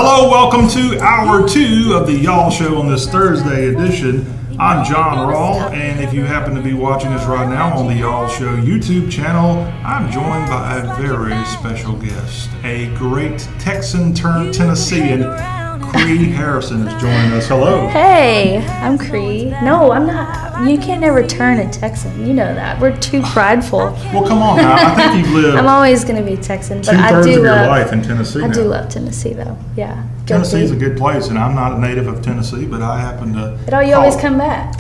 Hello, welcome to hour 2 of the Y'all Show on this Thursday edition. I'm Jon Rawl, and if you happen to be watching us right now on the Y'all Show YouTube channel, I'm joined by a very special guest. A great Texan turned Tennessean, Kree Harrison is joining us. Hello. Hey, I'm Kree. No, I'm not. You can't never turn a Texan. You know that. We're too prideful. Well, come on now. I think you've lived I'm always going to be Texan, but two-thirds I do of your love life in Tennessee. I do love Tennessee, though. Yeah. Tennessee's a good place, and I'm not a native of Tennessee, but I happen to. You always come back.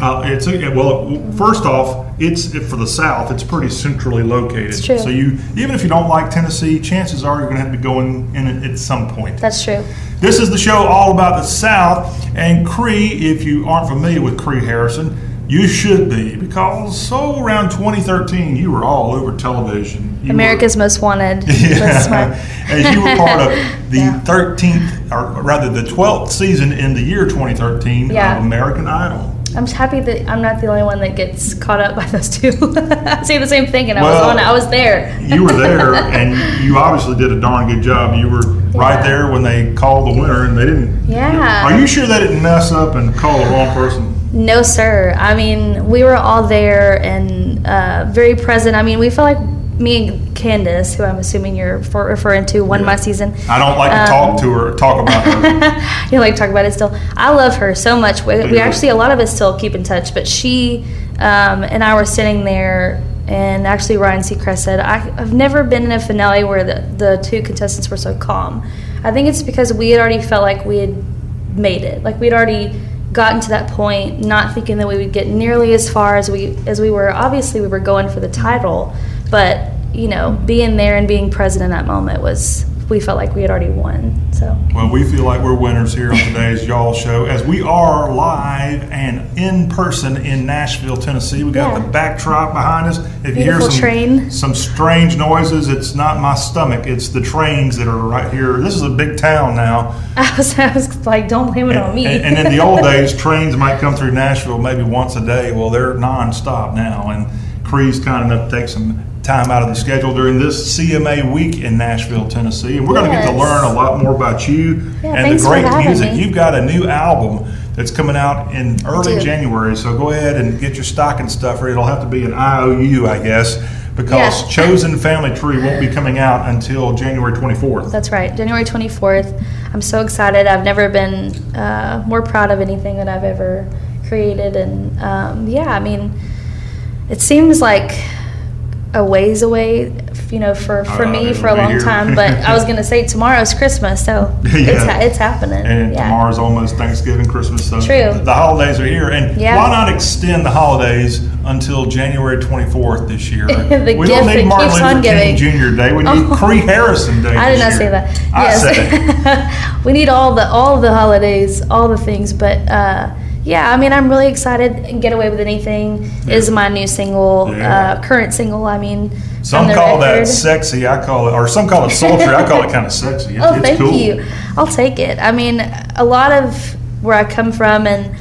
First off, it's for the South. It's pretty centrally located. It's true. So even if you don't like Tennessee, chances are you're going to have to be going in it at some point. That's true. This is the show all about the South, and Kree. If you aren't familiar with Kree Harrison, you should be, because around 2013 you were all over television. America's Most Wanted. Yeah. As you were part of the 13th, or rather the 12th season in the year 2013 of American Idol. I'm happy that I'm not the only one that gets caught up by those two. I say the same thing, and I was there. You were there, and you obviously did a darn good job. You were right there when they called the winner, and they didn't. Yeah. Are you sure they didn't mess up and call the wrong person? No, sir. I mean, we were all there and very present. I mean, we felt like me and Candace, who I'm assuming you're referring to, won my season. I don't like to talk about her. You don't like to talk about it still. I love her so much. We actually, a lot of us still keep in touch, but she and I were sitting there, and actually Ryan Seacrest said, I've never been in a finale where the two contestants were so calm. I think it's because we had already felt like we had made it. Like we'd already gotten to that point, not thinking that we would get nearly as far as we were. Obviously, we were going for the title, but being there and being present in that moment we felt like we had already won. So well, we feel like we're winners here on today's Y'all Show, as we are live and in person in Nashville, Tennessee. We got the backdrop behind us. If you hear some strange noises, it's not my stomach, it's the trains that are right here. This is a big town now. I was like, don't blame it on me. And in the old days, trains might come through Nashville maybe once a day. Well, they're nonstop now, and Kree's kind enough to take some time out of the schedule during this CMA week in Nashville, Tennessee, and we're going to get to learn a lot more about you and the great music. You've got a new album that's coming out in early January, so go ahead and get your stocking stuffer. It'll have to be an IOU, I guess, because Chosen Family Tree won't be coming out until January 24th. That's right, January 24th. I'm so excited. I've never been more proud of anything that I've ever created, and I mean, it seems like a ways away, for me for a long time. But I was going to say tomorrow's Christmas, so it's happening. And tomorrow's almost Thanksgiving, Christmas. So true. The holidays are here, and why not extend the holidays until January 24th this year? We don't need Martin Luther King Jr. Day. We need Kree Harrison Day. I did not say that. I said it. We need all the holidays, all the things, but. I mean, I'm really excited. And Get Away With Anything is my new single, current single. I mean, some call that sexy. I call it, or some call it sultry. I call it kind of sexy. It's thank cool. you. I'll take it. I mean, a lot of where I come from and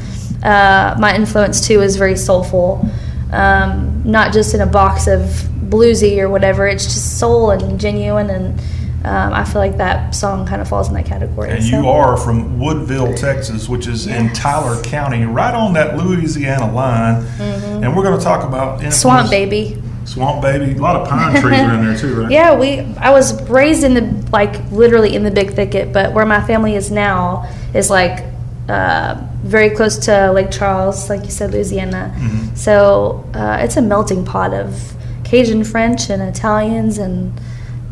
my influence too is very soulful. Not just in a box of bluesy or whatever. It's just soul and genuine, and I feel like that song kind of falls in that category. And you are from Woodville, Texas, which is in Tyler County, right on that Louisiana line. Mm-hmm. And we're going to talk about Swamp Baby. Swamp Baby. A lot of pine trees are in there too, right? Yeah, I was raised literally in the big thicket, but where my family is now is very close to Lake Charles, like you said, Louisiana. Mm-hmm. So it's a melting pot of Cajun French and Italians and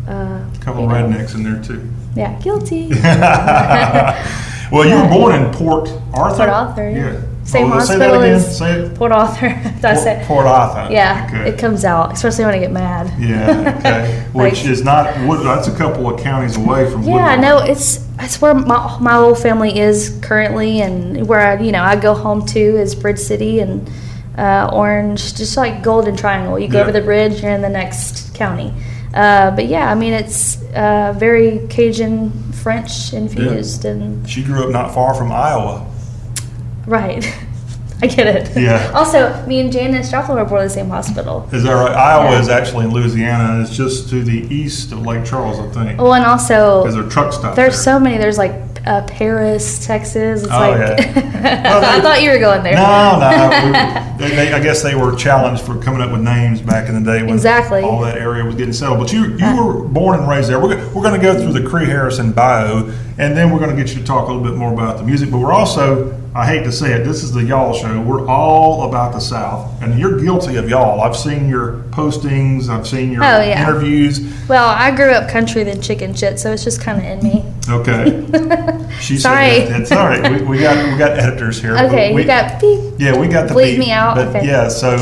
a couple of rednecks in there too. Yeah, guilty. Well, you were born in Port Arthur. Port Arthur. Yeah. Same hospital say that again. as Say it. Port Arthur. Port Arthur. Yeah, okay. It comes out, especially when I get mad. Yeah. Okay. Which is not. That's a couple of counties away from. Yeah, no, it's where my whole family is currently, and where I go home to is Bridge City and Orange, just like Golden Triangle. You go over the bridge, you're in the next county. But I mean, it's very Cajun French infused. Yeah. And she grew up not far from Iowa. Right. I get it. Yeah. Also, me and Janice Joplin were born in the same hospital. Is that right? Iowa is actually in Louisiana. It's just to the east of Lake Charles, I think. Well, and also because there are truck stops. There's so many. There's Paris, Texas. It's Oh, like yeah. Well, I thought you were going there. No. I guess they were challenged for coming up with names back in the day when Exactly. all that area was getting settled. But you were born and raised there. We're going to go through the Kree Harrison bio, and then we're going to get you to talk a little bit more about the music. But we're also, I hate to say it, this is the y'all show. We're all about the South, and you're guilty of y'all. I've seen your postings. I've seen your interviews. Well, I grew up country than chicken shit, so it's just kind of in me. Okay. She Sorry. said that. It's all right. We got editors here. Okay, we got beep. Yeah, we got the Bleep beep. me out. But Okay. yeah, so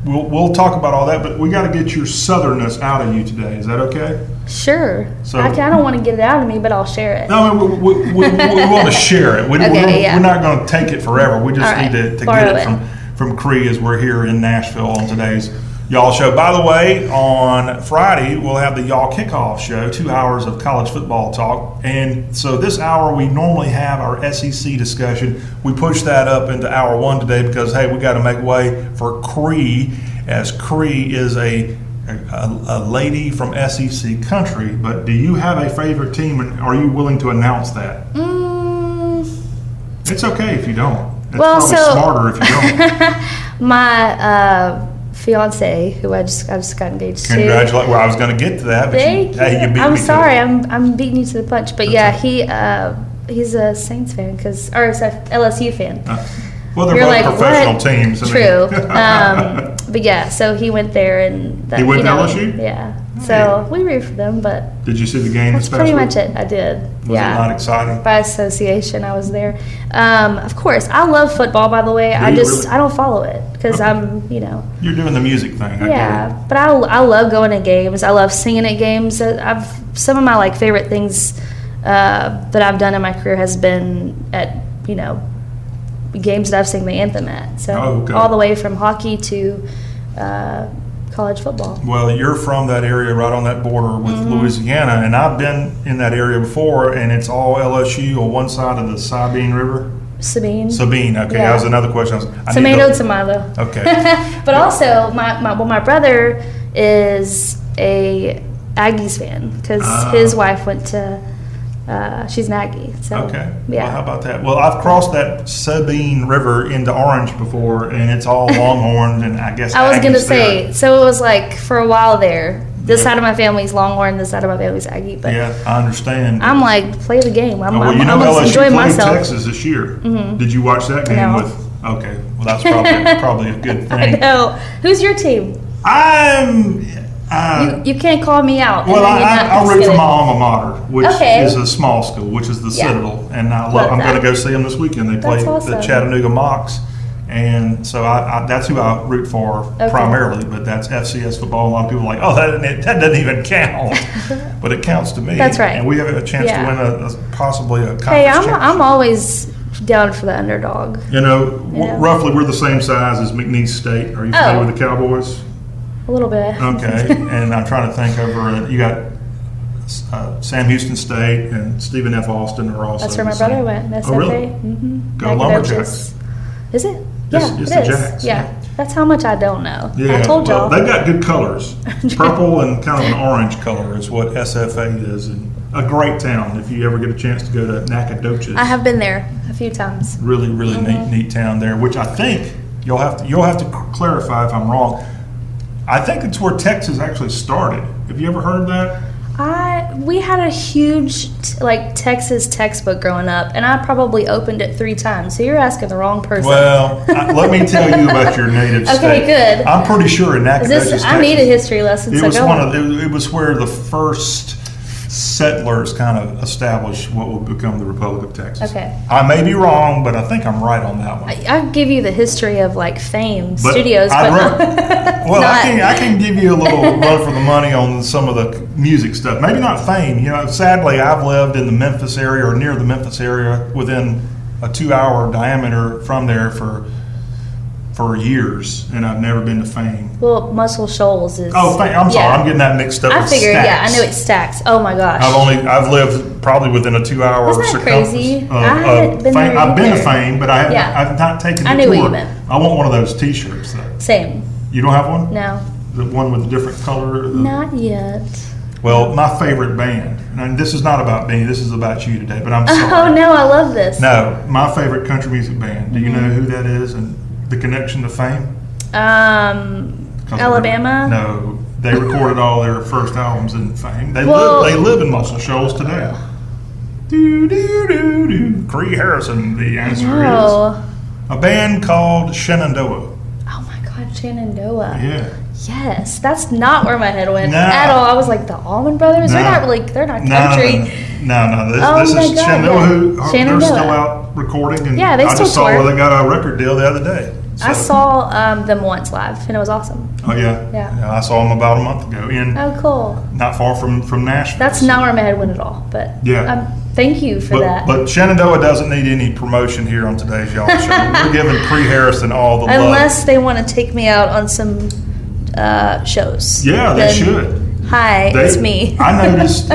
we'll talk about all that, but we got to get your southernness out of you today. Is that okay? Sure. So- I don't want to get it out of me, but I'll share it. No, we want to share it. Yeah. We're not going to take it forever. We just All right. need to Borrow get it it. from Kree as we're here in Nashville on today's Y'all show. By the way, on Friday, we'll have the Y'all Kickoff show, 2 hours of college football talk. And so this hour, we normally have our SEC discussion. We pushed that up into hour 1 today because, hey, we got to make way for Kree, as Kree is a lady from SEC country. But do you have a favorite team, and are you willing to announce that? It's okay if you don't. It's probably smarter if you don't. My fiance, who I just got engaged to. Congratulations. Well, I was going to get to that, but Thank you. you beat I'm me to sorry, it. I'm beating you to the punch, but That's he's a Saints fan or it's a LSU fan. Well, they're You're both like, professional what? teams. I True. mean. But yeah, so he went there and He went to LSU? Yeah. So we root for them, but Did you see the game that's this past pretty week? much it. I did. Was it not exciting? By association, I was there. Of course, I love football. By the way, Do I you just really? I don't follow it because I'm You're doing the music thing. I get yeah. But I love going to games. I love singing at games. Some of my favorite things that I've done in my career has been at games that I've sang the anthem at. So all the way from hockey to college football. Well, you're from that area right on that border with Louisiana, and I've been in that area before, and it's all LSU on one side of the Sabine River. Sabine. Okay, Yeah. that was another question. Tomato. Okay. But also, my brother is a Aggies fan because his wife went to. She's an Aggie. So, Okay. Yeah. Well, how about that? Well, I've crossed that Sabine River into Orange before, and it's all Longhorns, and I guess I was going to Aggies there. say, so it was for a while there. This Yeah. side of my family's Longhorn, this side of my family's Aggie. But Yeah, I understand. I'm play the game. I'm well, LSU LSU enjoying played myself. Texas this year. Did you watch that game No. with? Okay, well that's probably a good I thing. know. Who's your team? You can't call me out. Well, I root for kidding. my alma mater, which Okay. is a small school, which is the Yeah. Citadel, and I'm Love going to that. go see them this weekend. They play That's awesome. the Chattanooga Mocs, and so that's who I root for primarily. But that's FCS football. A lot of people are like, oh, that doesn't even count, but it counts to me. That's right. And we have a chance to Yeah. win possibly a conference Hey, I'm championship. always down for the underdog. Roughly we're the same size as McNeese State. Are you familiar with the Cowboys? A little bit. Okay, and I'm trying to think over. You got Sam Houston State and Stephen F. Austin are also. That's where my the same. brother went. SFA. Oh, really? Mm-hmm. Go Lumberjacks. Is it? Yeah, It's it the is. Jacks, Yeah. yeah. That's how much I don't know. Yeah, I told y'all. They've got good colors. Purple and kind of an orange color is what SFA is, and a great town. If you ever get a chance to go to Nacogdoches, I have been there a few times. really neat town there. Which I think you'll have to clarify if I'm wrong. I think it's where Texas actually started. Have you ever heard of that? We had a huge Texas textbook growing up, and I probably opened it 3 times. So you're asking the wrong person. Well, let me tell you about your native state. Okay, good. I'm pretty sure in Nacogdoches, Texas. I need a history lesson. It so was go on. it was where the first settlers kind of established what would become the Republic of Texas. Okay. I may be wrong, but I think I'm right on that one. I'll give you the history of Fame But Studios, I'd but well, not- I can give you a little run for the money on some of the music stuff. Maybe not Fame. Sadly, I've lived in the Memphis area or near the Memphis area within a 2-hour diameter from there for years, and I've never been to Fame. Well, Muscle Shoals is. Oh, I'm sorry, yeah. I'm getting that mixed up. I with figured, Stax. yeah, I knew it's Stacks. Oh my gosh. I've lived probably within a 2-hour Isn't that circumference crazy? of I hadn't been Fame. there I've been to either. Fame, but Yeah. I've not taken the I knew tour. what you meant. I want one of those T-shirts though. Same. You don't have one? No. The one with the different color? Not yet. Well, my favorite band, and this is not about me, this is about you today, but I'm sorry. Oh, no, I love this. No, my favorite country music band. Do you know who that is and the connection to fame? 'Cause Alabama? No, they recorded all their first albums in Fame. They live in Muscle Shoals today. Do do do do. Kree Harrison. The answer is a band called Shenandoah. Oh my God, Shenandoah. Yeah. Yes, that's not where my head went at all. I was like, the Allman Brothers? No. They're not country. No. Oh This my is God, Shenandoah. yeah. They're still out recording, and Yeah, they I still just saw tour. where they got a record deal the other day. I So- saw them once live, and it was awesome. Oh yeah. Yeah. I saw them about a month ago Oh, cool. not far from Nashville. That's not where my head went at all, but Yeah. thank you for that. But Shenandoah doesn't need any promotion here on today's Y'all Show. We're giving Kree Harrison all the love. Unless they want to take me out on some shows. Yeah, they Then, should. Hi, it's me. I noticed,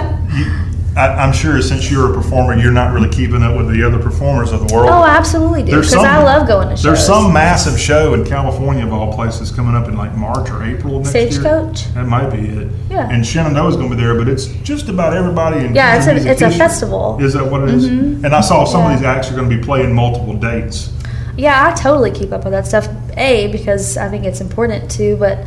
I'm sure since you're a performer, you're not really keeping up with the other performers of the world. Oh, I absolutely do, because I love going to shows. There's some massive show in California, of all places, coming up in like March or April of next year. Stagecoach? That might be it. Yeah. And Shenandoah's going to be there, but it's just about everybody in Yeah, country music it's a history. festival. Is that what it is? And I saw some of these acts are going to be playing multiple dates. Yeah, I totally keep up with that stuff. Because I think it's important to, but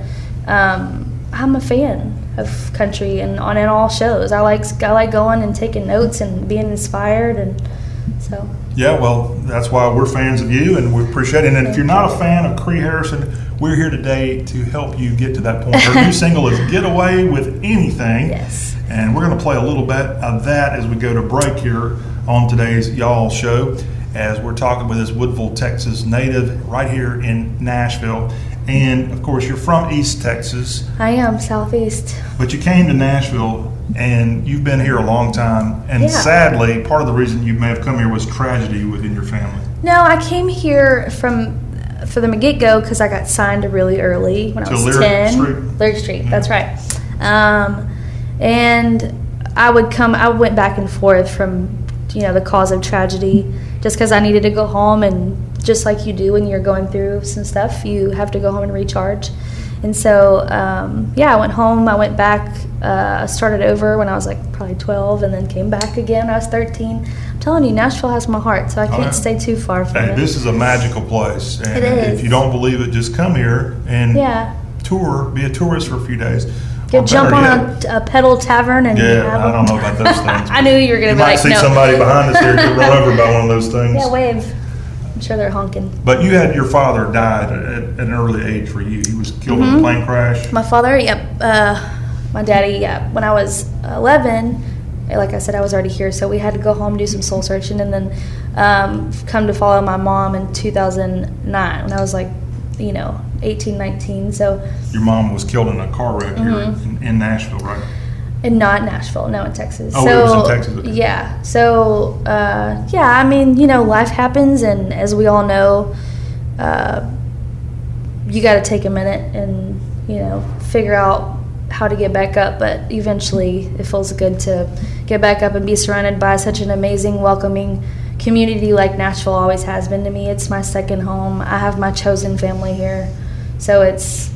I'm a fan of country and on in all shows. I like going and taking notes and being inspired, and so. Yeah, well, that's why we're fans of you, and we appreciate it. And if you're not a fan of Kree Harrison, we're here today to help you get to that point. Her new single is "Get Away with Anything." Yes. And we're going to play a little bit of that as we go to break here on today's Y'all Show, as we're talking with this Woodville, Texas native right here in Nashville. And of course, you're from East Texas. I am Southeast. But you came to Nashville, and you've been here a long time. And sadly, part of the reason you may have come here was tragedy within your family. No, I came here for the get-go because I got signed really early when I was 10. Lyric Street, that's right. And I went back and forth from, the cause of tragedy, just because I needed to go home, and just like you do when you're going through some stuff, you have to go home and recharge. And so, I went home. I went back, started over when I was like probably 12, and then came back again when I was 13. I'm telling you, Nashville has my heart, so I can't stay too far from it. This is a magical place. And it is. If you don't believe it, just come here and tour, be a tourist for a few days. Jump on a pedal tavern and I don't know about those things. I knew you were going to be like, no. You might see somebody behind us here get run over by one of those things. Yeah, wave. I'm sure they're honking. But you had your father died at an early age for you. He was killed in a plane crash. My father, my daddy, when I was 11, like I said, I was already here, so we had to go home, do some soul searching, and then come to follow my mom in 2009 when I was like, 18, 19. So your mom was killed in a car wreck here in Nashville, right? And not in Nashville, no, in Texas. Oh, so, it was in Texas. Okay. Yeah. So, life happens, and as we all know, you got to take a minute and, figure out how to get back up. But eventually, it feels good to get back up and be surrounded by such an amazing, welcoming community like Nashville always has been to me. It's my second home. I have my chosen family here. So it's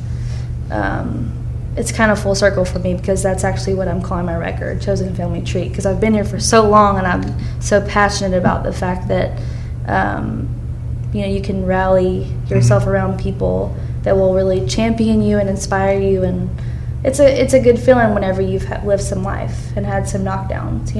kind of full circle for me, because that's actually what I'm calling my record, Chosen Family Treat, because I've been here for so long, and I'm so passionate about the fact that you can rally yourself around people that will really champion you and inspire you, and it's a good feeling whenever you've lived some life and had some knockdowns,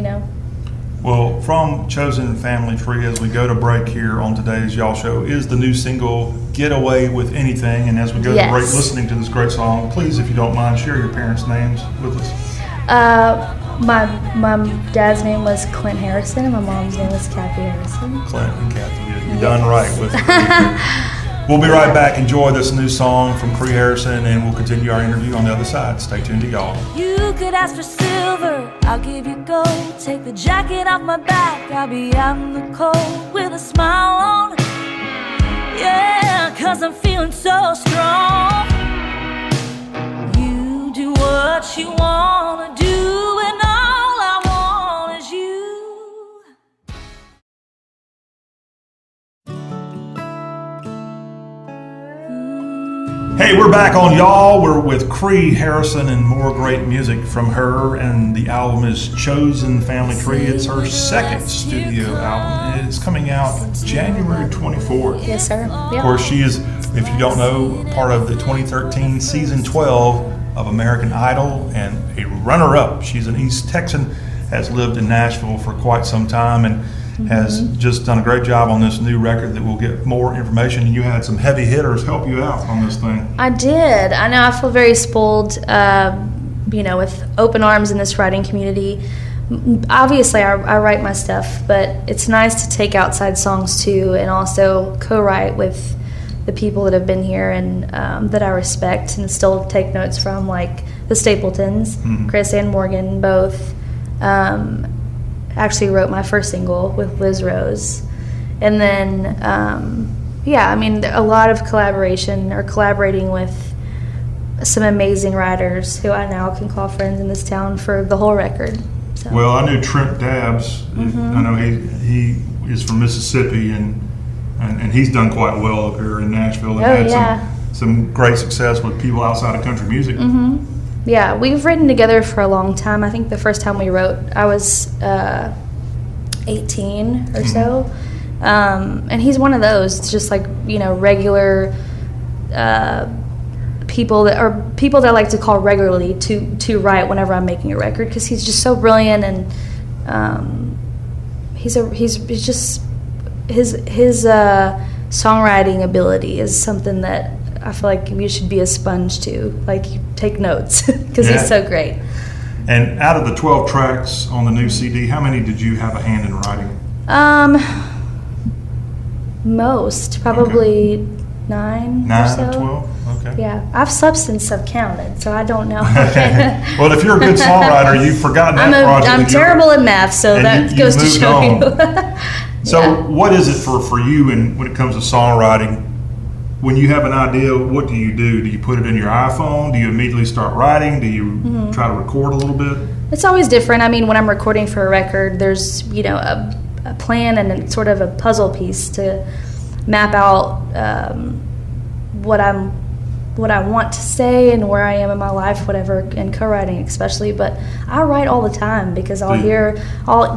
Well, from Chosen Family Tree, as we go to break here on today's Y'all Show, is the new single "Get Away with Anything." And as we go to break, listening to this great song, please, if you don't mind, share your parents' names with us. My dad's name was Clint Harrison, and my mom's name was Kathy Harrison. Clint and Kathy, you done right with it. We'll be right back. Enjoy this new song from Kree Harrison, and we'll continue our interview on the other side. Stay tuned to y'all. You could ask for silver, I'll give you gold. Take the jacket off my back, I'll be out in the cold with a smile on. Yeah, 'cause I'm feeling so strong. You do what you wanna do, and all I want is you. Hey, we're are back on Y'all. We're with Kree Harrison and more great music from her, and the album is Chosen Family Tree. It's her second studio album. It's coming out January 24th. Yes, sir. Of Yep. course, she is, if you don't know, part of the 2013 season 12 of American Idol and a runner-up. She's an East Texan, has lived in Nashville for quite some time, and has just done a great job on this new record that we'll get more information. You had some heavy hitters help you out on this thing. I did. I know I feel very spoiled, with open arms in this writing community. Obviously, I write my stuff, but it's nice to take outside songs too, and also co-write with the people that have been here and that I respect and still take notes from, like the Stapletons, Chris and Morgan both. Actually wrote my first single with Liz Rose. And then, a lot of collaboration or collaborating with some amazing writers who I now can call friends in this town for the whole record. So. Well, I knew Trent Dabbs. I know he is from Mississippi, and he's done quite well up here in Nashville. And had some great success with people outside of country music. Yeah, we've written together for a long time. I think the first time we wrote, I was 18 or so. And he's one of those, just like, regular people that I like to call regularly to write whenever I'm making a record, because he's just so brilliant, and he's just his songwriting ability is something that I feel like you should be a sponge to, like, you take notes, because he's so great. And out of the 12 tracks on the new CD, how many did you have a hand in writing? Most, probably 9 9 or so. out of 12? Okay. Yeah, I've slept since I've counted, so I don't know. Well, if you're a good songwriter, you've forgotten that project. I'm terrible at math, so that goes to show you. So what is it for you, and when it comes to songwriting? When you have an idea, what do you do? Do you put it in your iPhone? Do you immediately start writing? Do you try to record a little bit? It's always different. I mean, when I'm recording for a record, there's a plan and sort of a puzzle piece to map out what I want to say and where I am in my life, whatever, and co-writing especially. But I write all the time, because I'll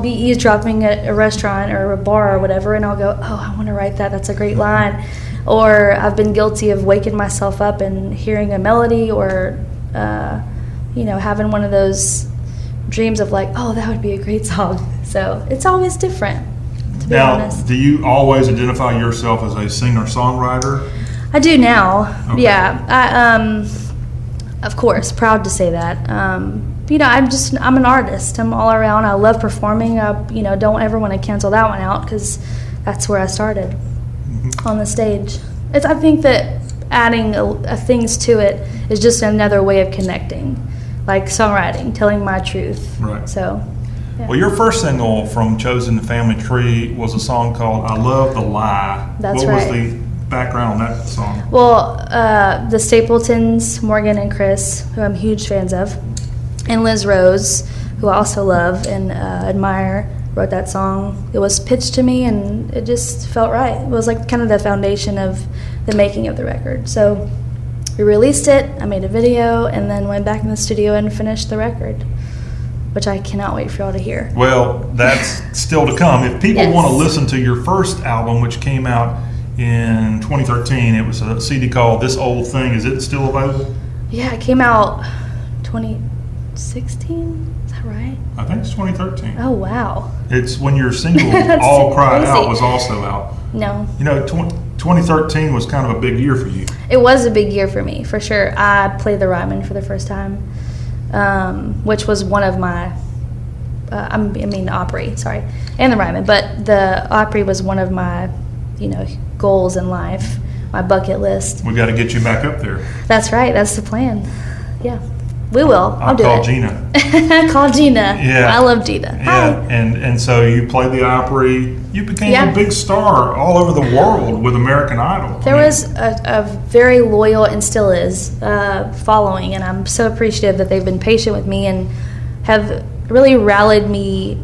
be eavesdropping at a restaurant or a bar or whatever, and I'll go, oh, I want to write that. That's a great line. Or I've been guilty of waking myself up and hearing a melody, or having one of those dreams of like, oh, that would be a great song. So it's always different, to be honest. Do you always identify yourself as a singer-songwriter? I do now. Okay. Yeah. I, of course, proud to say that. I'm an artist. I'm all around. I love performing. I, don't ever want to cancel that one out, because that's where I started on the stage. I think that adding things to it is just another way of connecting, like songwriting, telling my truth. Right. So. Yeah. Well, your first single from Chosen Family Tree was a song called "I Love the Lie." That's right. What was the background on that song? Well, the Stapletons, Morgan and Chris, who I'm huge fans of, and Liz Rose, who I also love and admire, wrote that song. It was pitched to me, and it just felt right. It was like kind of the foundation of the making of the record. So we released it, I made a video, and then went back in the studio and finished the record, which I cannot wait for y'all to hear. Well, that's still to come. If people want to listen to your first album, which came out in 2013, it was a CD called This Old Thing. Is it still available? Yeah, it came out 2016. Is that right? I think it's 2013. Oh, wow. It's when your single All Cried Out was also out. No. 2013 was kind of a big year for you. It was a big year for me, for sure. I played the Ryman for the first time, which was one of my, the Opry, sorry, and the Ryman. But the Opry was one of my, goals in life, my bucket list. We got to get you back up there. That's right. That's the plan. Yeah. We will. I'll do it. Call Gina. Call Gina. Yeah. I love Gina. Yeah. Hi. And so you played the Opry. You became a big star all over the world with American Idol. There was a very loyal, and still is, following, and I'm so appreciative that they've been patient with me and have really rallied me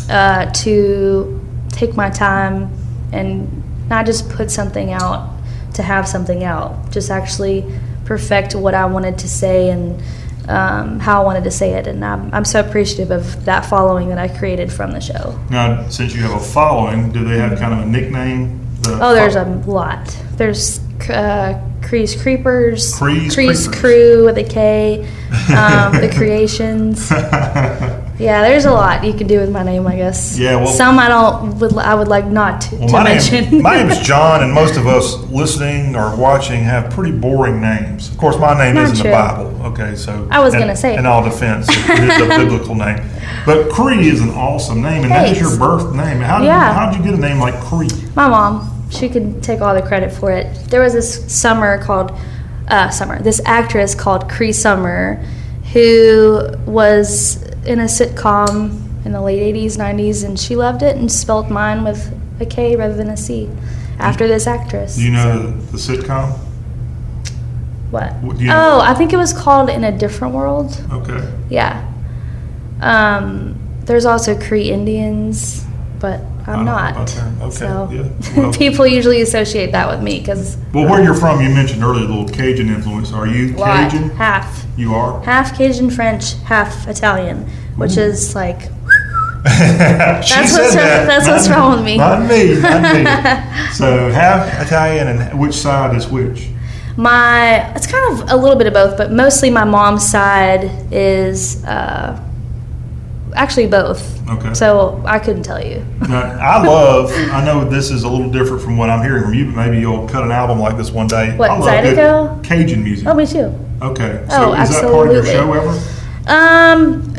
to take my time and not just put something out to have something out, just actually perfect what I wanted to say and how I wanted to say it. And I'm so appreciative of that following that I created from the show. Now, since you have a following, do they have kind of a nickname? There's a lot. There's Kree's Creepers, Kree's Kree's Creepers. Crew with a K, the Creations. Yeah, there's a lot you can do with my name, I guess. Yeah, well, some I would like not to mention. My name is John, and most of us listening or watching have pretty boring names. Of course, my name Not is in true. the Bible. Okay, so I was gonna say. in all defense, it is a biblical name. But Kree is an awesome name, and that is your Thanks. birth name. How did you get a name like Kree? My mom, she could take all the credit for it. There was this this actress called Kree Summer, who was in a sitcom in the late 80s, 90s, and she loved it and spelled mine with a K rather than a C after this actress. Do you know the sitcom? What? Do you know? Oh, I think it was called In a Different World. Okay. Yeah. There's also Cree Indians, but I'm not. About that. Okay. So Yeah. Well, people usually associate that with me because well, where you're from, you mentioned earlier a little Cajun influence. Are you Cajun? half You are? half Cajun French, half Italian, which is like That's what's wrong with me. Not me. So half Italian, and which side is which? it's kind of a little bit of both, but mostly my mom's side is actually both. Okay. So I couldn't tell you. Now, I know this is a little different from what I'm hearing from you, but maybe you'll cut an album like this one day. What, I love good Zydeco? Cajun music. Oh, me too. Okay. So Oh, is that part of your absolutely. show ever?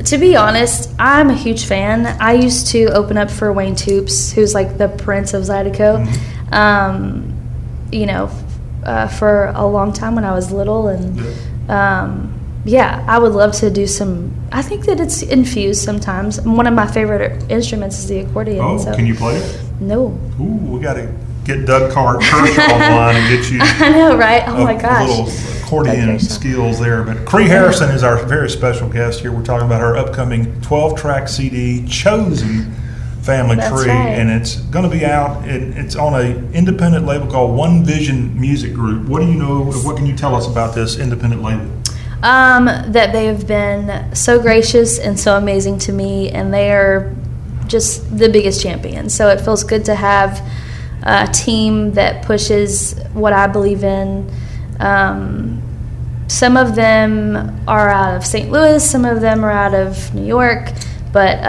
To be honest, I'm a huge fan. I used to open up for Wayne Toops, who's like the prince of Zydeco. For a long time when I was little, and I would love to do some. I think that it's infused sometimes. One of my favorite instruments is the accordion. Oh, so. can you play it? No. Ooh, we got to get Doug Kershaw on the line and get you. I know, right? Oh my gosh. Little accordion Doug Kershaw. skills there. But Kree Harrison is our very special guest here. We're talking about her upcoming 12-track CD, Chosen Family That's Tree, right. and it's going to be out. It's on an independent label called One Vision Music Group. What do you know? What can you tell us about this independent label? That they have been so gracious and so amazing to me, and they are just the biggest champions. So it feels good to have a team that pushes what I believe in. Some of them are out of St. Louis, some of them are out of New York, but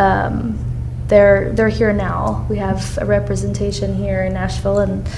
they're here now. We have a representation here in Nashville, and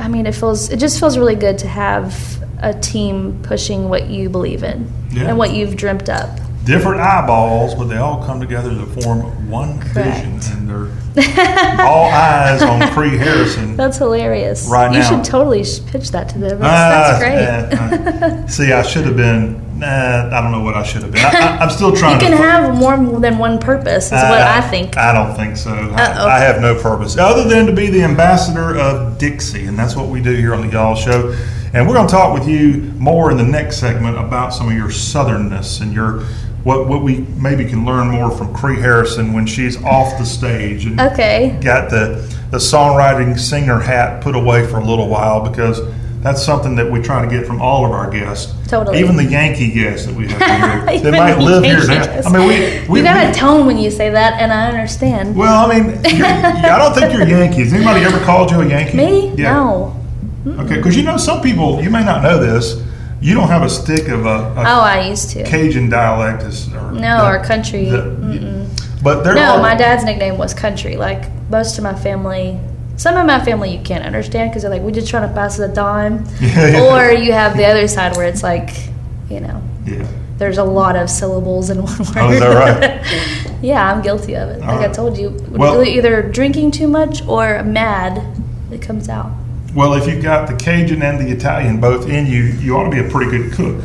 it just feels really good to have a team pushing what you believe in and what you've dreamt up. Different eyeballs, but they all come together to form one vision, and they're all eyes on Kree Harrison. That's hilarious. Right you now. should totally pitch that to them. That's great. See, I should have been. I don't know what I should have been. I'm still trying You to. can have more than one purpose, is what I think. I don't think so. I have no purpose other than to be the ambassador of Dixie, and that's what we do here on the Y'all Show. And we're going to talk with you more in the next segment about some of your southernness and your what we maybe can learn more from Kree Harrison when she's off the stage and Okay. got the songwriting singer hat put away for a little while, because that's something that we try to get from all of our guests. Totally. Even the Yankee guests that we have here. They Even might the live here Yankee now. guests. I mean, we You got a tone when you say that, and I understand. well, I mean, I don't think you're Yankee. Has anybody ever called you a Yankee? Me? Yeah. No. Okay, because some people, you may not know this, you don't have a stick of a Oh, I used to. Cajun dialect. Or country. But there No, are, my dad's nickname was Country. Like, most of my family, some of my family you can't understand because they're like, we just trying to pass the dime. Yeah. Or you have the other side where it's like, Yeah. there's a lot of syllables in one word. Oh, is that right? Yeah, I'm guilty of it. All Like right. I told you, Well- either drinking too much or mad, it comes out. Well, if you've got the Cajun and the Italian both in you, you ought to be a pretty good cook.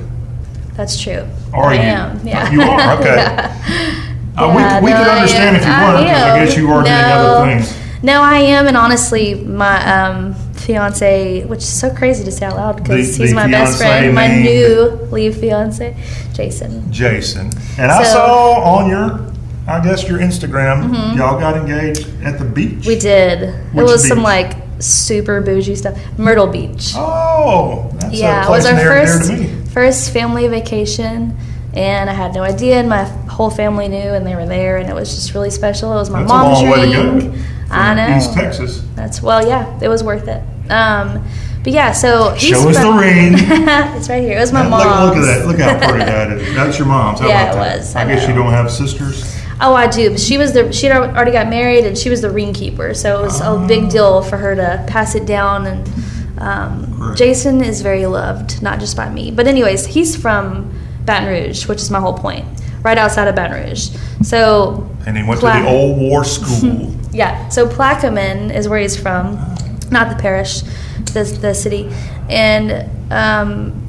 That's true. Are I you? am. Yeah. You are? Okay. Yeah. We could understand if you weren't, because I guess you are doing other things. No, I am, and honestly, my fiance, which is so crazy to say out loud because The he's my best fiancé friend, my named- newly fiance, Jason. Jason. And I So- saw on your Instagram, y'all got engaged at the beach. We did. It Which was some beach? like super bougie stuff. Myrtle Beach. Oh, that's Yeah, a it was place our near to me. first family vacation, and I had no idea, and my whole family knew, and they were there, and it was just really special. It was my That's mom's a long way to dream. go. I know. East Texas. Yeah, it was worth it. But yeah, so he's Show us the ring. It's right here. It was my mom's. Look at that. Look how pretty that is. That's your mom's. How Yeah, about it that? was. I I guess know. you don't have sisters. Oh, I do. But she'd already got married, and she was the ring keeper, so it was a big deal for her to pass it down. And Correct. Jason is very loved, not just by me. But anyways, he's from Baton Rouge, which is my whole point, right outside of Baton Rouge. So And he went to the old war school. yeah, so Plaquemine is where he's from, not the parish, the city. And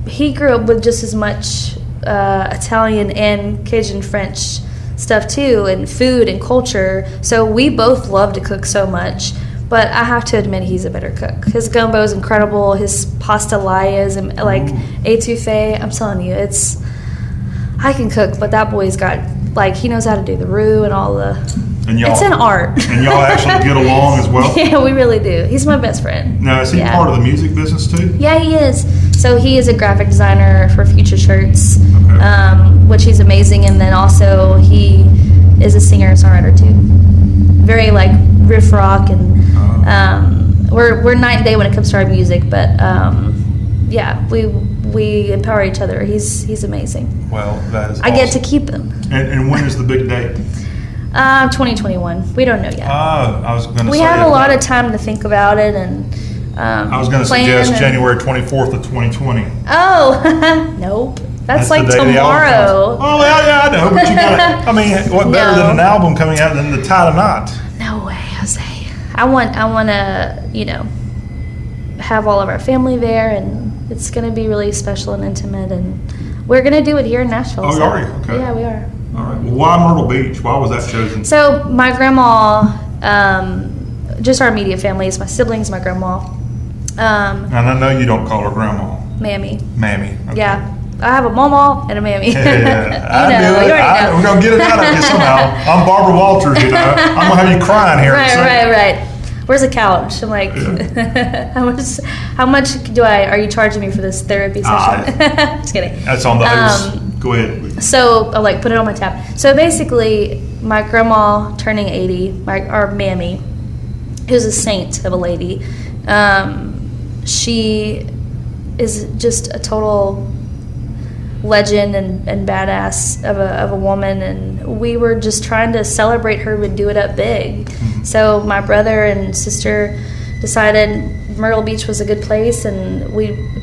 he grew up with just as much Italian and Cajun French stuff too, and food and culture. So we both love to cook so much. But I have to admit, he's a better cook. His gumbo is incredible. His pastellayas and like etouffee. I'm telling you, I can cook, but that boy's got he knows how to do the roux and all the. And y'all, It's an art. And y'all actually get along as well? Yeah, we really do. He's my best friend. Now, is he Yeah. part of the music business too? Yeah, he is. So he is a graphic designer for Future Shirts, Okay. which he's amazing. And then also he is a singer and songwriter too. Very riff rock, and we're night and day when it comes to our music. But yeah, we empower each other. He's amazing. Well, that is I get to awesome. keep him. And when is the big date? 2021. We don't know yet. I was going to say. We have a lot of time to think about it, and I was going to plan suggest and- January 24th of 2020. Oh, nope. That's the like day the album comes. tomorrow. Oh, yeah, I know. But you got I mean, what better No. than an album coming out than the tie the knot? No way, Jose. I want to, have all of our family there, and it's going to be really special and intimate, and we're going to do it here in Nashville. Oh, so- are you? Okay. Yeah, we are. All right. Well, why Myrtle Beach? Why was that chosen? So my grandma, just our immediate family, is my siblings, my grandma, And I know you don't call her grandma. Mammy. Mammy. Okay. Yeah. I have a mama and a mammy. Yeah, you know, you already know. We're going to get it out of you somehow. I'm Barbara Walters, I'm going to have you crying here. Right. Where's the couch? I'm like, how much are you charging me for this therapy session? Just kidding. That's on the host. Go ahead. So I'll put it on my tab. So basically, my grandma turning 80, our mammy, who's a saint of a lady, she is just a total legend and badass of a woman, and we were just trying to celebrate her and do it up big. Mm-hmm. So my brother and sister decided Myrtle Beach was a good place, and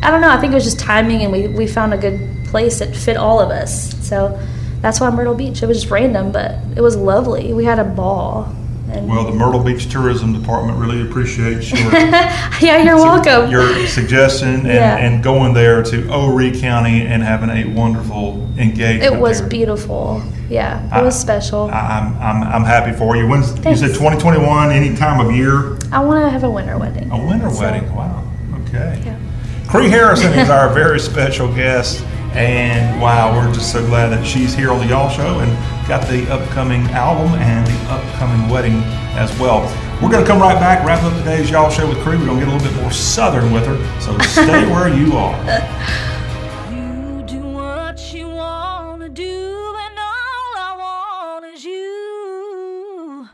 I don't know, I think it was just timing, and we found a good place that fit all of us. So that's why Myrtle Beach. It was just random, but it was lovely. We had a ball. And Well, the Myrtle Beach Tourism Department really appreciates your yeah, you're welcome. your suggestion and going there to Horry County and having a wonderful engagement. It was there. beautiful. Yeah, it was special. I'm happy for you. You Thanks. said 2021, any time of year? I want to have a winter wedding. A winter So- wedding. Wow. Okay. Yeah. Kree Harrison is our very special guest, and wow, we're just so glad that she's here on the Y'all Show and got the upcoming album and the upcoming wedding as well. We're going to come right back, wrap up today's Y'all Show with Kree. We're going to get a little bit more southern with her, so stay where you are. You do what you want to do, and all I want is you.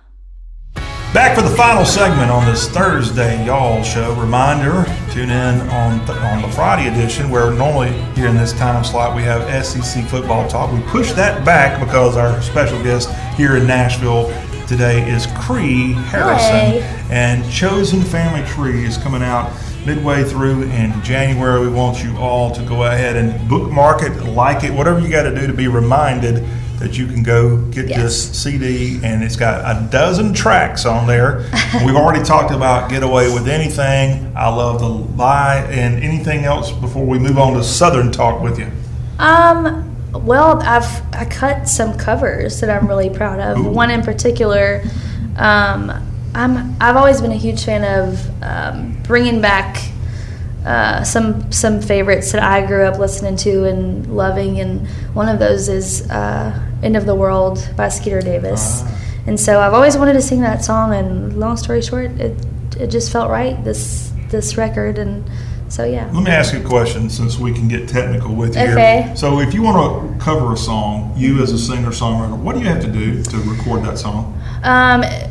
Back for the final segment on this Thursday Y'all Show. Reminder, tune in on the Friday edition, where normally here in this time slot we have SEC football talk. We push that back because our special guest here in Nashville today is Kree Harrison. Hey. And Chosen Family Tree is coming out midway through in January. We want you all to go ahead and bookmark it, like it, whatever you got to do to be reminded that you can go get this CD, and it's got a dozen tracks on there. We've already talked about Get Away With Anything, I Love to Lie, and anything else before we move on to Southern talk with you. Well, I cut some covers that I'm really proud of. Ooh. One in particular, I've always been a huge fan of bringing back some favorites that I grew up listening to and loving, and one of those is "End of the World" by Skeeter Davis. And so I've always wanted to sing that song, and long story short, it it just felt right, this record. And so, yeah. Let me ask you a question, since we can get technical with you Okay. here. So if you want to cover a song, you as a singer-songwriter, what do you have to do to record that song?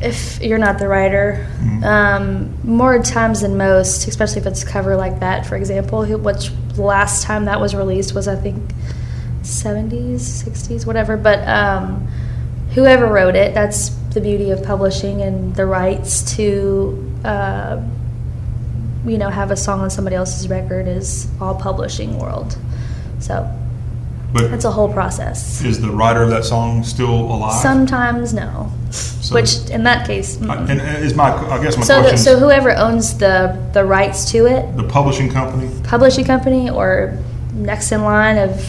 If you're not the writer, more times than most, especially if it's a cover like that, for example, which the last time that was released was, I think, 70s, 60s, whatever. But whoever wrote it, that's the beauty of publishing and the rights to, have a song on somebody else's record is all publishing world. So But it's a whole process. is the writer of that song still alive? Sometimes no. So- Which, in that case, And is I guess my so question so whoever owns the rights to it, the publishing company? publishing company or next in line of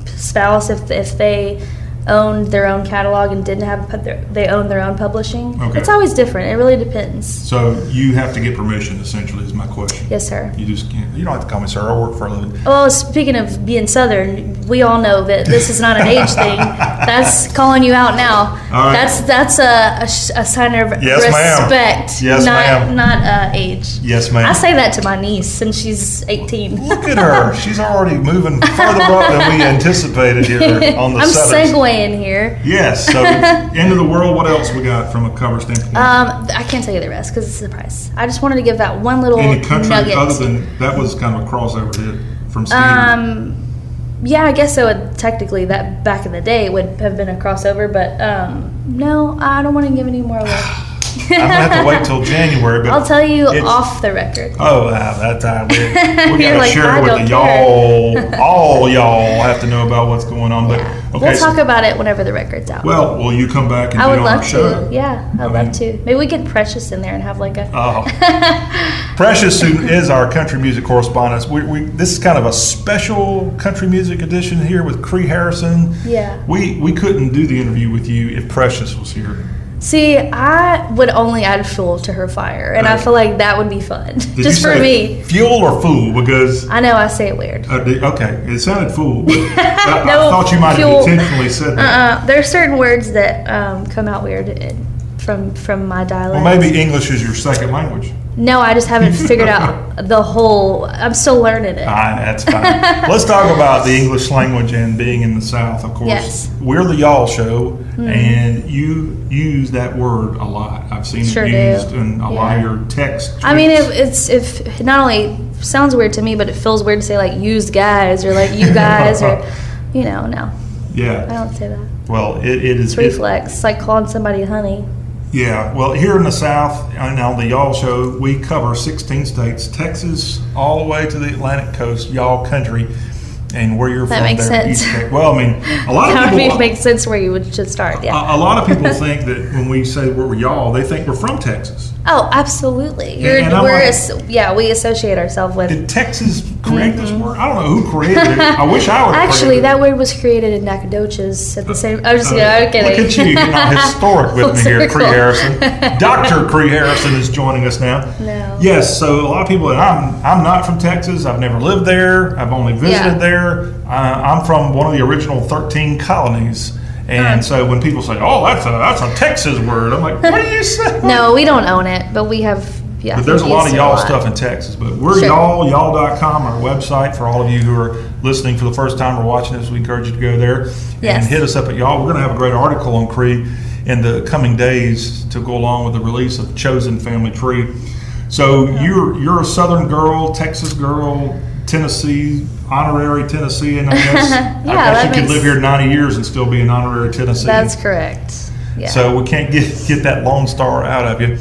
spouse, if they owned their own catalog and didn't have they own their own publishing. Okay. It's always different. It really depends. So you have to get permission, essentially, is my question. Yes, sir. You just can't. You don't have to call me sir. I work for a living. Well, speaking of being Southern, we all know that this is not an age thing. That's calling you out now. All right. That's a sign of Yes, ma'am. respect. Yes, ma'am. Not age. Yes, ma'am. I say that to my niece since she's 18. Look at her. She's already moving further up than we anticipated here on the I'm sevens. segueing here. Yes. So, end of the world. What else we got from a cover standpoint? I can't tell you the rest because it's a surprise. I just wanted to give that one little Any country nugget. other than that was kind of a crossover hit from Stevie. Yeah, I guess so. Technically, that back in the day would have been a crossover, but no, I don't want to give any more away. I'm gonna have to wait till January, but I'll tell you it's- off the record. Oh, wow, that time we You're gotta like, share I it with don't the care. y'all. All y'all have to know about what's going on. But Yeah. okay, We'll talk about it whenever the record's out. well, will you come back and I be would on our love show? to. Yeah, I'd love to. Maybe we get Precious in there and have like a. Oh, Precious, who is our country music correspondent. This is kind of a special country music edition here with Kree Harrison. Yeah. We couldn't do the interview with you if Precious was here. See, I would only add fuel to her fire, and I feel like that would be fun, Did just you for say me. Fuel or fool? Because I know I say it weird. okay, it sounded fool. But I No, thought you might fuel. have intentionally said that. There are certain words that come out weird from my dialect. Well, maybe English is your second language. No, I just haven't figured out the whole. I'm still learning it. That's fine. Let's talk about the English language and being in the South, of course. Yes. We're the y'all show, and you use that word a lot. I've seen Sure it do. used in a lot of Yeah. your text. I mean, tweets. if it not only sounds weird to me, but it feels weird to say like used guys or like you guys or, no, I Yeah. don't say that. Well, it is. It's reflex. It's like calling somebody honey. Yeah, well, here in the South, and on the Y'all Show, we cover 16 states, Texas, all the way to the Atlantic coast, Y'all country, and where you're That from makes there. sense. East Texas. Well, I mean, a lot That of would people. make sense where you should start. Yeah. A lot of people think that when we say we're y'all, they think we're from Texas. Oh, absolutely. And I'm like- We associate ourselves with. Did Texas create this word? I don't know who created it. I wish I would. Actually, that word was created in Nacogdoches at the same. I was just kidding. I'm kidding. Look at you, you're not historic with me here, Full Kree circle. Harrison. Dr. Kree Harrison is joining us now. No. Yes, so a lot of people, and I'm not from Texas. I've never lived there. I've only visited Yeah. there. I'm from one of the original 13 colonies. And so when people say, "Oh, that's a Texas word," I'm like, "What are you saying?" No, we don't own it, but we have. Yeah. But there's a we lot use of it a y'all lot. stuff in Texas. But we're Sure. y'all.com, our website. For all of you who are listening for the first time or watching this, we encourage you to go there Yes. and hit us up at y'all. We're going to have a great article on Kree in the coming days to go along with the release of Chosen Family Tree. So you're a Southern girl, Texas girl, Tennessee, honorary Tennessean, I guess. Yeah, I guess that you could makes- live here 90 years and still be an honorary Tennessean. That's correct. Yeah. So we can't get that Lone Star out of you.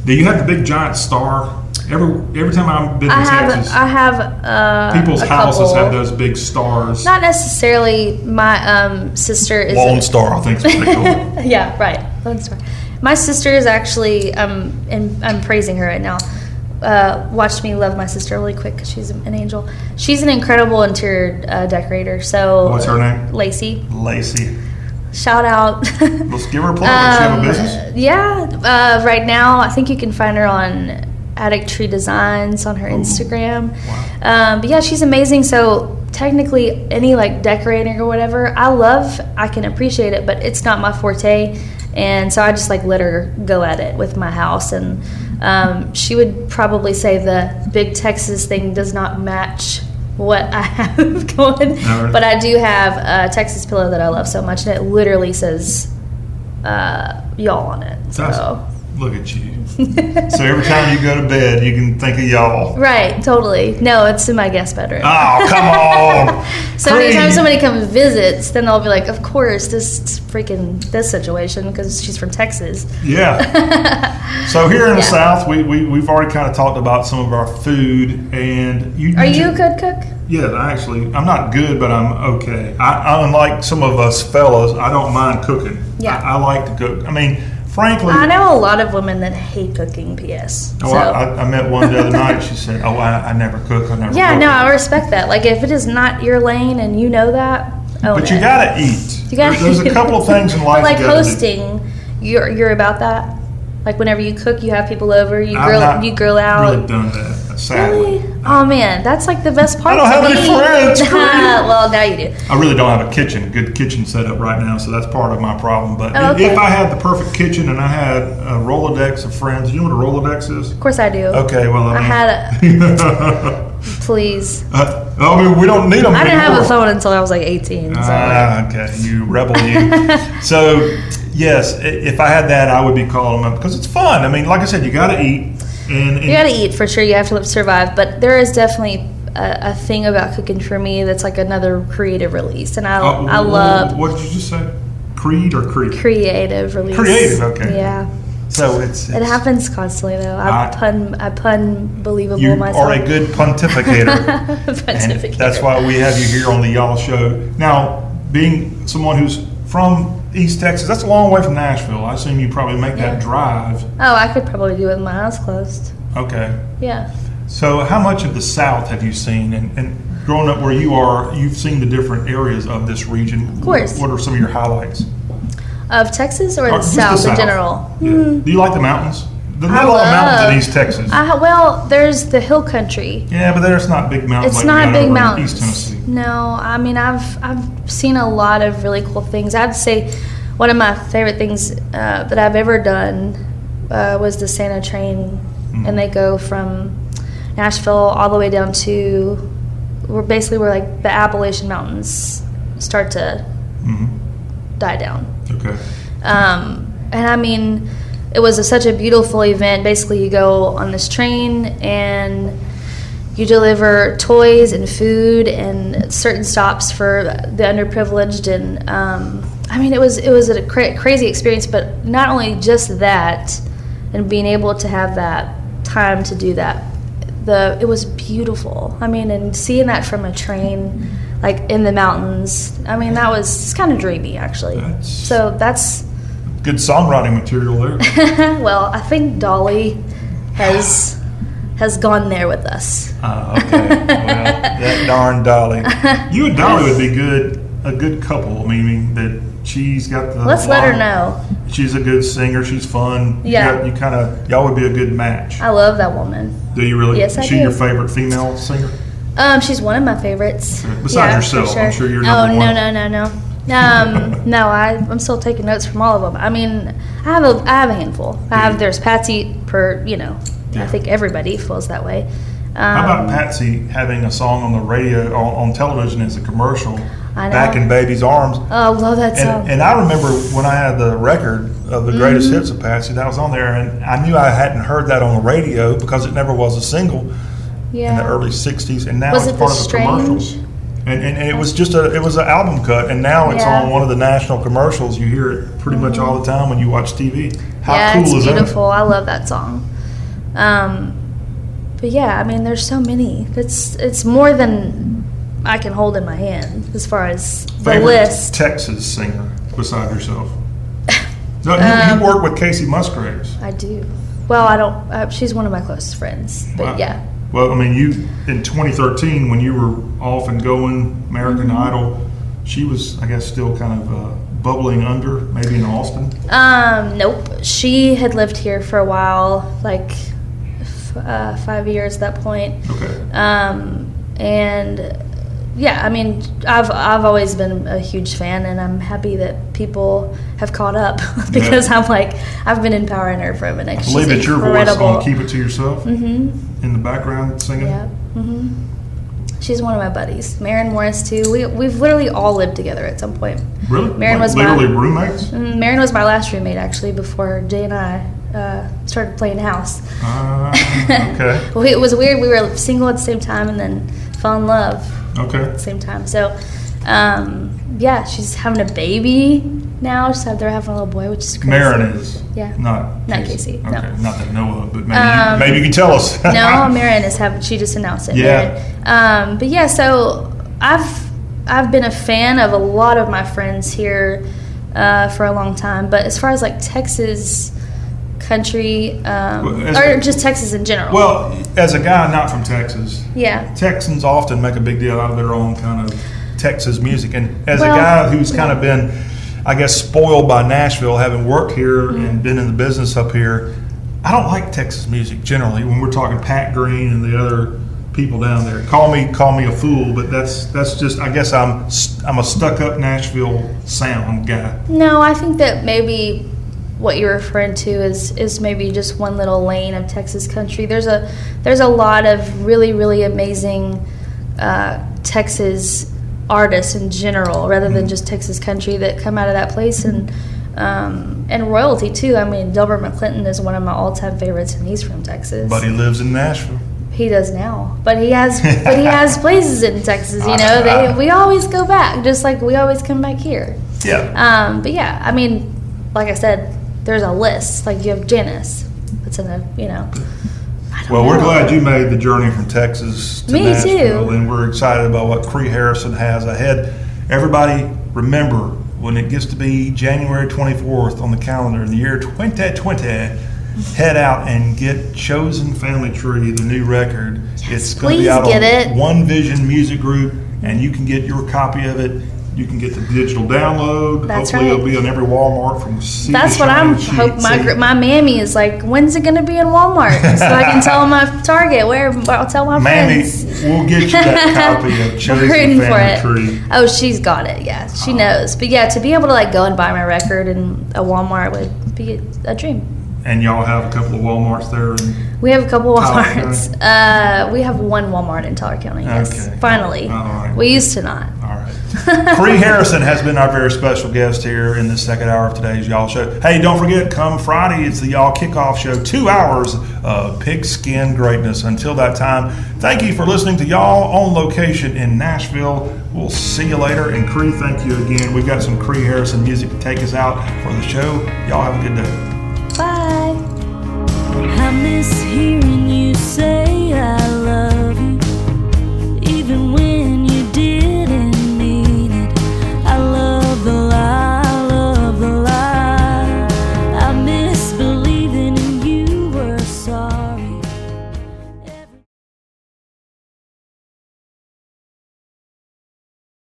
Do you have the big giant star? Every time I've been in Texas, I have people's a houses couple. have those big stars. Not necessarily. My sister is. Lone Star, I think is what they call it. Yeah, right. Lone Star. My sister is actually, and I'm praising her right now. Watched me love my sister really quick because she's an angel. She's an incredible interior decorator. So What's her name? Lacey. Lacey. Shout out. Let's give her a plug. Does she have a business? Yeah. Right now, I think you can find her on Attic Tree Designs on her Instagram. Wow. But yeah, she's amazing. So technically any like decorating or whatever. I can appreciate it, but it's not my forte. And so I just like let her go at it with my house. And she would probably say the big Texas thing does not match what I have going. Right. But I do have a Texas pillow that I love so much, and it literally says y'all on it. So. Look at you. So every time you go to bed, you can think of y'all. Right, totally. No, it's in my guest bedroom. Oh, come on. So anytime somebody comes visits, then they'll be like, of course, this situation, because she's from Texas. Yeah. So here in the South, we've already kind of talked about some of our food, and you. Are you a good cook? Yeah, I'm not good, but I'm okay. I unlike some of us fellas, I don't mind cooking. Yeah. I like to cook. I mean, frankly, I know a lot of women that hate cooking. P.S. Oh, I met one the other night. She said, "Oh, I never cook. I never." Yeah, cook. no, I respect that. Like, if it is not your lane and you know that, but you gotta eat. There's a couple of things in life. But like hosting, you're about that. Like whenever you cook, you have people over. You grill out. Really done that. Sadly. Really? Oh man, that's like the best part. I don't have any friends. Well, now you do. I really don't have a good kitchen set up right now, so that's part of my problem. But okay. if I had the perfect kitchen and I had a Rolodex of friends, you know what a Rolodex is? Of course I do. Okay, well I had a. Please. I mean, we don't need them. I didn't have a phone until I was like 18. So. Okay, you rebel, you. So yes, if I had that, I would be calling them up because it's fun. I mean, like I said, you got to eat. You got to eat for sure. You have to survive, but there is definitely a thing about cooking for me that's like another creative release, and I love. What did you just say? Creed or creed? Creative release. Creative, okay. Yeah. So it happens constantly though. I pun believable you myself. You are a good pontificator. And that's why we have you here on the Y'all Show. Now, being someone who's from East Texas, that's a long way from Nashville. I assume you probably make that drive. Oh, I could probably do it with my eyes closed. Okay. Yeah. So how much of the South have you seen? And growing up where you are, you've seen the different areas of this region. Of course. What are some of your highlights? Of Texas or the South in general? Yeah. Do you like the mountains? There's not a lot of mountains in East Texas. Well, there's the hill country. Yeah, but there's not big mountains. It's like not big mountains. East Tennessee. No, I mean I've seen a lot of really cool things. I'd say one of my favorite things that I've ever done was the Santa train, and they go from Nashville all the way down to where like the Appalachian Mountains start to die down. Okay. And I mean, it was such a beautiful event. Basically, you go on this train and you deliver toys and food and certain stops for the underprivileged. And I mean, it was a crazy experience. But not only just that, and being able to have that time to do that, it was beautiful. I mean, and seeing that from a train, like in the mountains, I mean, that was just kind of dreamy, actually. That's good songwriting material there. Well, I think Dolly has gone there with us. Okay. Well, that darn Dolly. You and Dolly would be a good couple. Meaning that she's got the. Let's let her know. She's a good singer. She's fun. Yeah. Y'all would be a good match. I love that woman. Do you really? Yes, I do. Is she your favorite female singer? She's one of my favorites. Besides yourself, sure. I'm sure you're number one. No. No, I'm still taking notes from all of them. I mean, I have a handful. There's Patsy I think everybody feels that way. How about Patsy having a song on the radio, on television as a commercial, Back in Baby's Arms? Oh, I love that song. And I remember when I had the record of the greatest hits of Patsy, that was on there, and I knew I hadn't heard that on the radio because it never was a single in the early 60s, and now it's part of the commercials. And it was it was an album cut, and now it's on one of the national commercials. You hear it pretty much all the time when you watch TV. How cool is that? It's beautiful. I love that song. But yeah, I mean, there's so many. It's more than I can hold in my hand as far as the list. Texas singer beside yourself? No, you work with Casey Musgraves. I do. Well, I don't. She's one of my closest friends. But yeah. Well, I mean, you in 2013 when you were off and going American Idol, she was, I guess, still kind of bubbling under, maybe in Austin. Nope. She had lived here for a while, like 5 years at that point. Okay. And yeah, I mean, I've always been a huge fan, and I'm happy that people have caught up because I'm like, I've been in Power and Her for a minute. I believe it's your voice incredible. on Keep It To Yourself in the background singing. Yeah. She's one of my buddies. Marin Morris too. We've literally all lived together at some point. Really? Marin was literally roommates? Marin was my last roommate actually before Jay and I started playing house. Okay. Well, it was weird. We were single at the same time and then fell in love Okay. at the same time. So, yeah, she's having a baby now. They're having a little boy, which is crazy. Marin is. Yeah. Not Casey. Okay. No. Not that I know of, but maybe you can tell us. No, Marin is having. She just announced it. Yeah. Marin. But yeah, so I've been a fan of a lot of my friends here for a long time. But as far as like Texas country, or just Texas in general. Well, as a guy not from Texas, Yeah. Texans often make a big deal out of their own kind of Texas music. And as a Well, guy who's kind of been, I guess, spoiled by Nashville, having worked here and been in the business up here, I don't like Texas music generally. When we're talking Pat Green and the other people down there, call me a fool, but that's just, I guess I'm a stuck up Nashville sound guy. No, I think that maybe what you're referring to is maybe just one little lane of Texas country. There's a lot of really, really amazing Texas artists in general, rather than just Texas country, that come out of that place, and royalty too. I mean, Delbert McClinton is one of my all-time favorites, and he's from Texas. But he lives in Nashville. He does now, but he has places in Texas. You know, we always go back, just like we always come back here. Yeah. But yeah, I mean, like I said, there's a list. Like you have Janice. It's in a, you know. I don't Well, we're know. glad you made the journey from Texas to Me Nashville, too. and we're excited about what Kree Harrison has ahead. Everybody, remember, when it gets to be January 24th on the calendar in the year 2020, head out and get Chosen Family Tree, the new record. It's going to be please out get on it. One Vision Music Group, and you can get your copy of it. You can get the digital download. That's Hopefully right. it'll be on every Walmart from sea That's to what I'm shining hope. sheet. My mammy is like, when's it gonna be in Walmart? So I can tell my Target I'll tell my Mammy, friends. we'll get you that copy of Chosen Rooting for Family it. Tree. Oh, she's got it. Yeah, she knows. But yeah, to be able to like go and buy my record in a Walmart would be a dream. And y'all have a couple of Walmarts there. And We have a couple Tyler Walmarts. We have one Walmart in Tyler County. Yes, Okay. finally. All right. We used to not. all right. Kree Harrison has been our very special guest here in the second hour of today's Y'all Show. Hey, don't forget, come Friday, it's the Y'all Kickoff Show. 2 hours of pigskin greatness. Until that time, thank you for listening to Y'all on location in Nashville. We'll see you later. And Kree, thank you again. We've got some Kree Harrison music to take us out for the show. Y'all have a good day. Bye. I miss hearing you say I love you.